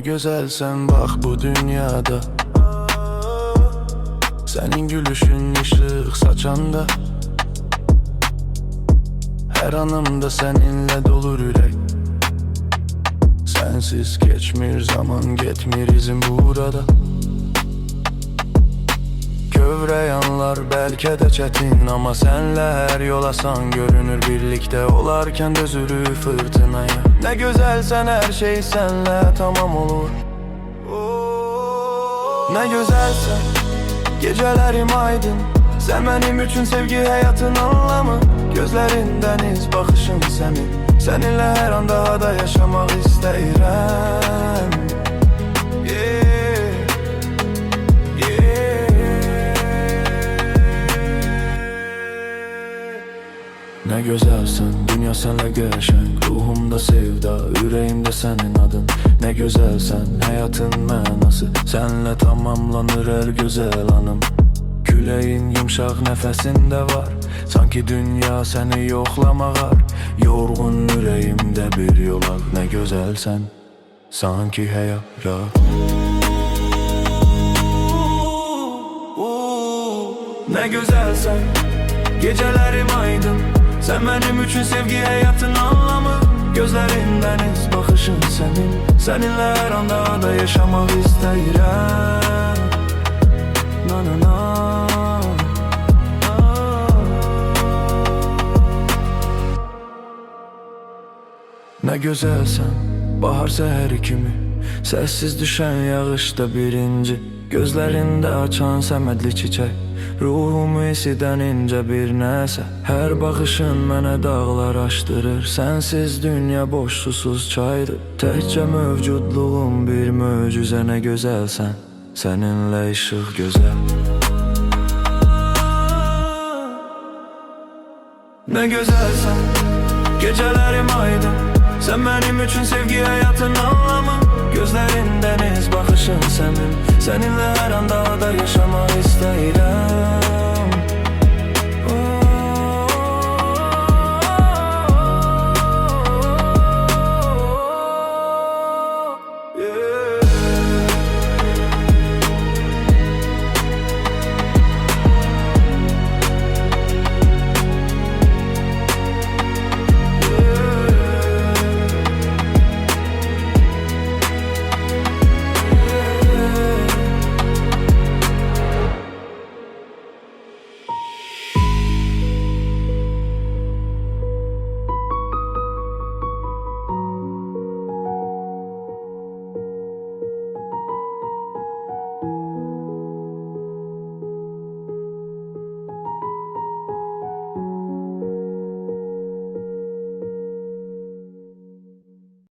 güzelsen bak bu dünyada. Senin gülüşün ışık saçanda. Her anımda seninle dolur ürek. Sensiz geçmir zaman, getmir izin burada. Kövreyanlar belki de çetin, ama senle her yol asan görünür. Birlikte olarken dözürü fırtınaya. Ne güzelsen her şey senle tamam olur. Ne güzelsen gecelerim aydın. Sen benim için sevgi, hayatın anlamı. Gözlerin deniz, bakışın senin. Seninle her an daha da yaşamak isterim. Ne güzelsin, dünya senle geçen. Ruhumda sevda, yüreğimde senin adın. Ne güzelsen, hayatın mənası. Senle tamamlanır her güzel anım. Küleğin yumşak nefesinde var. Sanki dünya seni yoklamağa. Yorgun yüreğimde bir yola. Ne güzelsen, sanki hayat. Ne güzelsen, gecelerim aydın. Sen benim için sevgi, hayatın anlamı. Gözlerin deniz, bakışın senin. Seninle her an daha da yaşamak isterim. Na na na. Ne güzelsen, bahar seheri kimi. Sessiz düşen yağışta birinci. Gözlerinde açan səmədli çiçək. Ruhumu isidən incə bir nəsə. Hər baxışın mənə dağlar açdırır. Sensiz dünya boş susuz çaydır. Təkcə mövcudluğum bir möcüzə. Nə gözəlsən, səninlə işıq gözəl. Ne güzelsen, gecelerim aydın. Sen benim için sevgi, hayatın anlamı. Gözlerin deniz, bakışın senin. Seninle her an daha da yaşamak isterim.